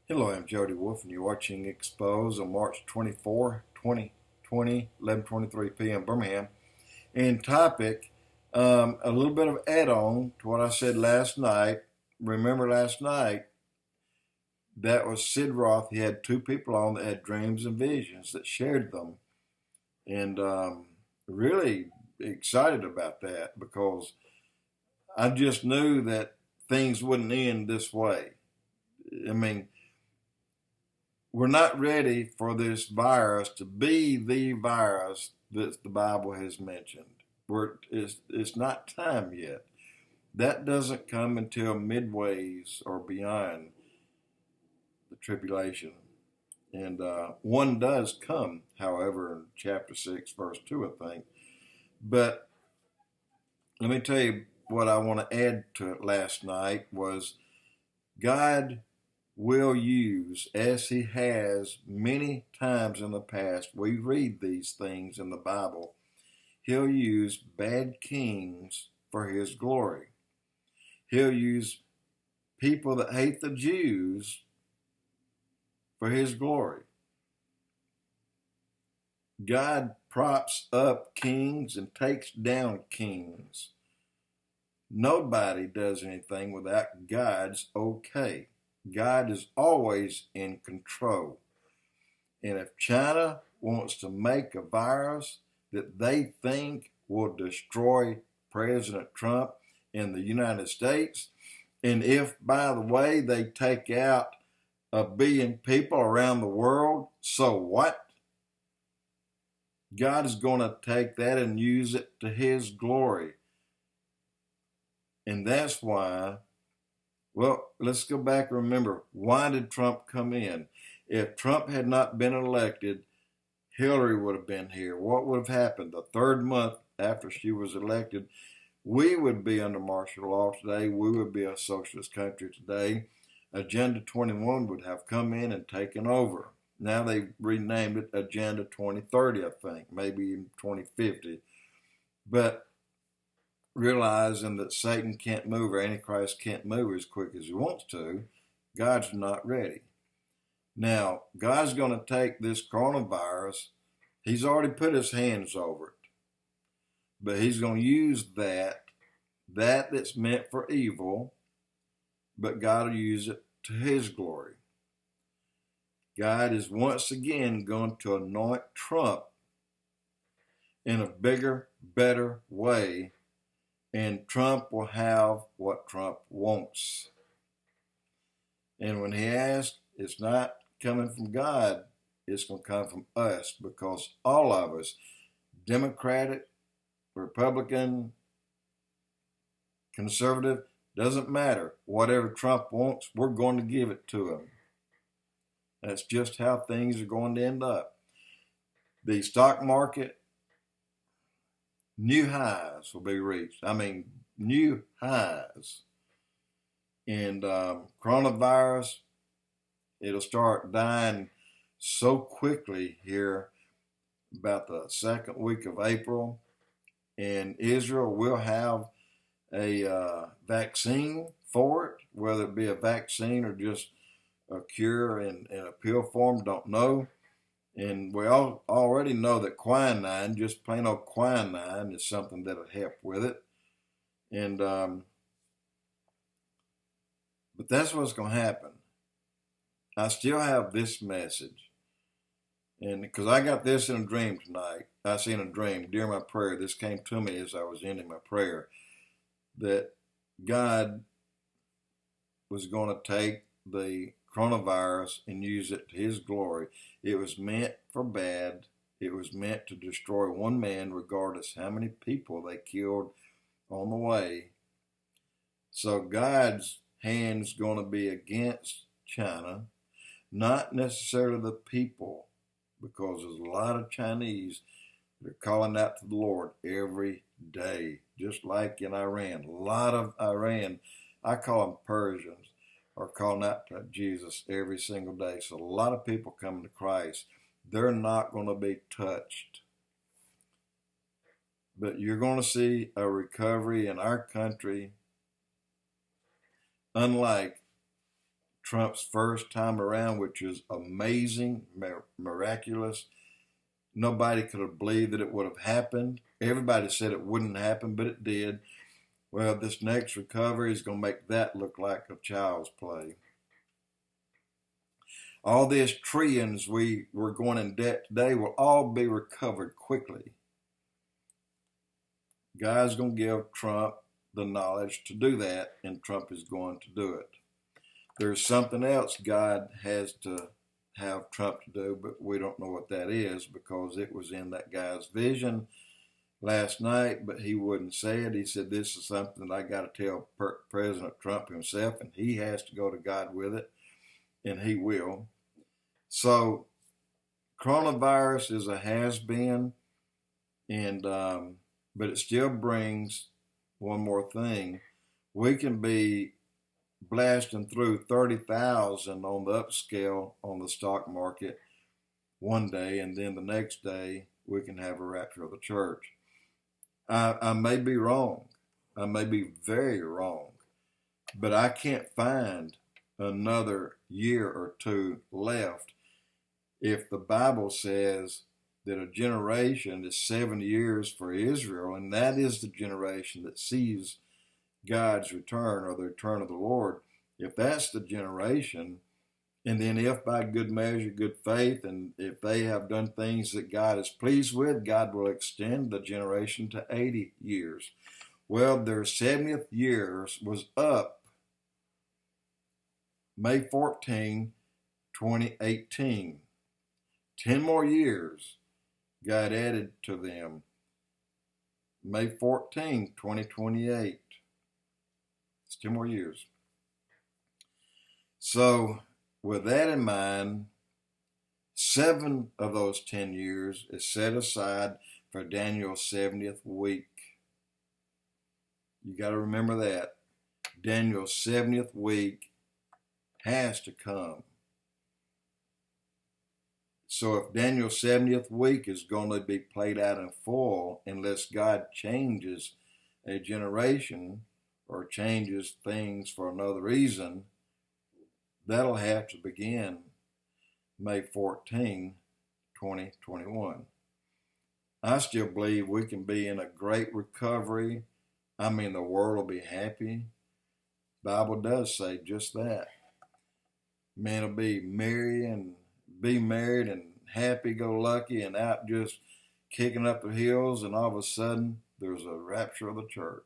Hello, I'm Jody Wolf, and you're watching Expoz on March 24, 2020, 11:23 p.m. Birmingham. And topic, a little bit of add-on to what I said last night. Remember last night, that was Sid Roth. He had two people on that had dreams and visions that shared them. And really excited about that because I just knew that things wouldn't end this way. I mean, we're not ready for this virus to be the virus that the Bible has mentioned. It's not time yet. That doesn't come until midways or beyond the tribulation. And one does come, however, in chapter 6, verse 2, I think. But let me tell you what I want to add to it last night was God will use, as he has many times in the past, we read these things in the Bible, he'll use bad kings for his glory. He'll use people that hate the Jews for his glory. God props up kings and takes down kings. Nobody does anything without God's okay. God is always in control. And if China wants to make a virus that they think will destroy President Trump in the United States, and if, by the way, they take out 1 billion people around the world, so what? God is going to take that and use it to his glory. And that's why, well, let's go back and remember, why did Trump come in? If Trump had not been elected, Hillary would have been here. What would have happened? The third month after she was elected, we would be under martial law today. We would be a socialist country today. Agenda 21 would have come in and taken over. Now they've renamed it Agenda 2030, I think, maybe even 2050. But realizing that Satan can't move or Antichrist can't move as quick as he wants to, God's not ready. Now, God's going to take this coronavirus. He's already put his hands over it. But he's going to use that's meant for evil, but God will use it to his glory. God is once again going to anoint Trump in a bigger, better way, and Trump will have what Trump wants. And when he asks, it's not coming from God, it's going to come from us, because all of us, Democratic, Republican, conservative, doesn't matter. Whatever Trump wants, we're going to give it to him. That's just how things are going to end up. The stock market, new highs will be reached. I mean, new highs. And coronavirus, it'll start dying so quickly here about the second week of April. And Israel will have a vaccine for it, whether it be a vaccine or just a cure in a pill form, don't know. And we all already know that quinine, just plain old quinine, is something that'll help with it. And but that's what's going to happen. I still have this message, and because I got this in a dream tonight, I seen a dream during my prayer. This came to me as I was ending my prayer, that God was going to take the coronavirus and use it to his glory. It was meant for bad. It was meant to destroy one man, regardless how many people they killed on the way. So God's hand's going to be against China, not necessarily the people, because there's a lot of Chinese that are calling out to the Lord every day, just like in Iran. A lot of Iran, I call them Persians, are calling out to Jesus every single day. So a lot of people coming to Christ. They're not going to be touched. But you're going to see a recovery in our country, unlike Trump's first time around, which is amazing, miraculous. Nobody could have believed that it would have happened. Everybody said it wouldn't happen, but it did. Well, this next recovery is going to make that look like a child's play. All these trillions we're going in debt today will all be recovered quickly. God's going to give Trump the knowledge to do that, and Trump is going to do it. There's something else God has to have Trump to do, but we don't know what that is because it was in that guy's vision last night, but he wouldn't say it. He said, this is something that I got to tell President Trump himself, and he has to go to God with it, and he will. So coronavirus is a has-been, and but it still brings one more thing. We can be blasting through 30,000 on the upscale on the stock market one day, and then the next day we can have a rapture of the church. I may be wrong. I may be very wrong, but I can't find another year or two left. If the Bible says that a generation is 7 years for Israel, and that is the generation that sees God's return or the return of the Lord, if that's the generation, and then if by good measure, good faith, and if they have done things that God is pleased with, God will extend the generation to 80 years. Well, their 70th year was up May 14, 2018. 10 more years God added to them. May 14, 2028. It's 10 more years. So with that in mind, 7 of those 10 years is set aside for Daniel's 70th week. You got to remember that. Daniel's 70th week has to come. So if Daniel's 70th week is going to be played out in full, unless God changes a generation or changes things for another reason, that'll have to begin May 14, 2021. I still believe we can be in a great recovery. I mean, the world will be happy. The Bible does say just that. Men will be merry and be married and happy-go-lucky and out just kicking up the hills, and all of a sudden there's a rapture of the church.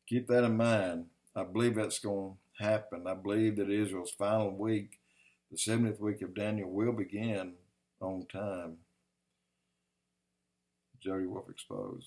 Keep that in mind. I believe that's going to happen. I believe that Israel's final week, the 70th week of Daniel, will begin on time. Jody Wolf Expoz.